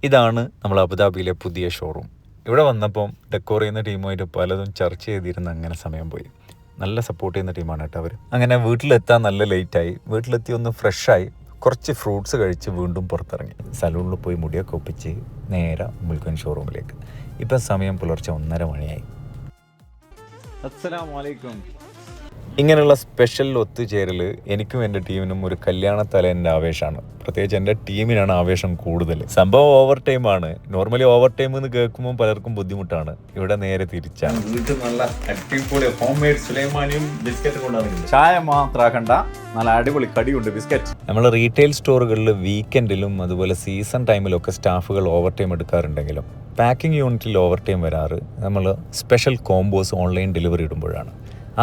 ഇതാണ് നമ്മൾ അബുദാബിയിലെ പുതിയ ഷോറൂം. ഇവിടെ വന്നപ്പം ഡെക്കോർ ചെയ്യുന്ന ടീമുമായിട്ട് പലതും ചർച്ച ചെയ്തിരുന്ന അങ്ങനെ സമയം പോയി. നല്ല സപ്പോർട്ട് ചെയ്യുന്ന ടീമാണ് കേട്ടോ അവർ. അങ്ങനെ വീട്ടിലെത്താൻ നല്ല ലേറ്റായി. വീട്ടിലെത്തി ഒന്ന് ഫ്രഷായി കുറച്ച് ഫ്രൂട്ട്സ് കഴിച്ച് വീണ്ടും പുറത്തിറങ്ങി. സലൂണിൽ പോയി മുടിയൊക്കെ ഒപ്പിച്ച് നേരെ മുൽക്കൻ ഷോറൂമിലേക്ക്. ഇപ്പം സമയം പുലർച്ചെ 1:30 മണിയായി. അസ്സലാമു അലൈക്കും. ഇങ്ങനെയുള്ള സ്പെഷ്യൽ ഒത്തുചേരൽ എനിക്കും എൻ്റെ ടീമിനും ഒരു കല്യാണത്തലേൻ്റെ ആവേശമാണ്. പ്രത്യേകിച്ച് എൻ്റെ ടീമിനാണ് ആവേശം കൂടുതൽ. സംഭവം ഓവർ ടൈമാണ്. നോർമലി ഓവർ ടൈം എന്ന് കേൾക്കുമ്പോൾ പലർക്കും ബുദ്ധിമുട്ടാണ്. ഇവിടെ നേരെ തിരിച്ചാണ്. വീട്ടിൽ നല്ല അടിപൊളി ഹോം മെയ്ഡ് സുലൈമാനിയും ബിസ്ക്കറ്റ് കൊണ്ടാണ്. ചായ മാത്രാക്കണ്ട, നല്ല അടിപൊളി കടിയുണ്ട് ബിസ്ക്കറ്റ്. നമ്മൾ റീറ്റെയിൽ സ്റ്റോറുകളിൽ വീക്കെൻഡിലും അതുപോലെ സീസൺ ടൈമിലൊക്കെ സ്റ്റാഫുകൾ ഓവർ ടൈം എടുക്കാറുണ്ടെങ്കിലും പാക്കിംഗ് യൂണിറ്റിൽ ഓവർ ടൈം വരാറ് നമ്മൾ സ്പെഷ്യൽ കോംബോസ് ഓൺലൈൻ ഡെലിവറി ഇടുമ്പോഴാണ്.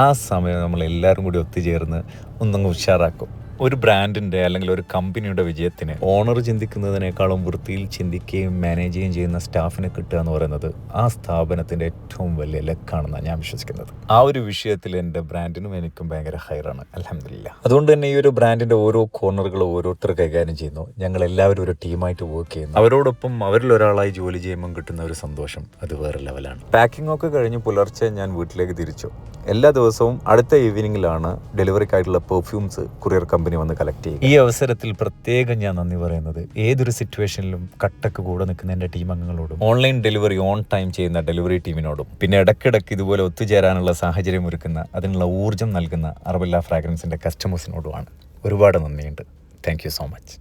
ആ സമയം നമ്മൾ എല്ലാവരും കൂടി ഒത്തുചേർന്ന് ഒന്നങ്ങ് ഉഷാറാക്കും. ഒരു ബ്രാൻഡിൻ്റെ അല്ലെങ്കിൽ ഒരു കമ്പനിയുടെ വിജയത്തിന് ഓണർ ചിന്തിക്കുന്നതിനേക്കാളും വൃത്തിയിൽ ചിന്തിക്കുകയും മാനേജ് ചെയ്യുകയും ചെയ്യുന്ന സ്റ്റാഫിനെ കിട്ടുക എന്ന് പറയുന്നത് ആ സ്ഥാപനത്തിൻ്റെ ഏറ്റവും വലിയ ലക്കാണെന്നാണ് ഞാൻ വിശ്വസിക്കുന്നത്. ആ ഒരു വിഷയത്തിൽ എൻ്റെ ബ്രാൻഡിനും എനിക്കും ഭയങ്കര ഹൈറാണ്, അൽഹംദുലില്ലാ. അതുകൊണ്ട് തന്നെ ഈ ഒരു ബ്രാൻഡിൻ്റെ ഓരോ കോർണറുകളും ഓരോരുത്തർ കൈകാര്യം ചെയ്യുന്നു. ഞങ്ങൾ എല്ലാവരും ഒരു ടീമായിട്ട് വർക്ക് ചെയ്യുന്നു. അവരോടൊപ്പം അവരിൽ ഒരാളായി ജോലി ചെയ്യുമ്പോൾ കിട്ടുന്ന ഒരു സന്തോഷം അത് വേറെ ലെവലാണ്. പാക്കിംഗ് ഒക്കെ കഴിഞ്ഞ് പുലർച്ചെ ഞാൻ വീട്ടിലേക്ക് തിരിച്ചു. എല്ലാ ദിവസവും അടുത്ത ഈവനിങ്ങിലാണ് ഡെലിവറിക്കായിട്ടുള്ള പെർഫ്യൂംസ് കൊറിയർ കമ്പനി വന്ന് കളക്ട് ചെയ്യും. ഈ അവസരത്തിൽ പ്രത്യേകം ഞാൻ നന്ദി പറയുന്നത് ഏതൊരു സിറ്റുവേഷനിലും കട്ടക്ക് കൂടെ നിൽക്കുന്ന എൻ്റെ ടീം അംഗങ്ങളോടും ഓൺലൈൻ ഡെലിവറി ഓൺ ടൈം ചെയ്യുന്ന ഡെലിവറി ടീമിനോടും പിന്നെ ഇടയ്ക്കിടയ്ക്ക് ഇതുപോലെ ഒത്തുചേരാനുള്ള സാഹചര്യം ഒരുക്കുന്ന അതിനുള്ള ഊർജ്ജം നൽകുന്ന അറബില്ല ഫ്രാഗ്രൻസിൻ്റെ കസ്റ്റമേഴ്സിനോടുമാണ്. ഒരുപാട് നന്ദിയുണ്ട്. Thank you so much.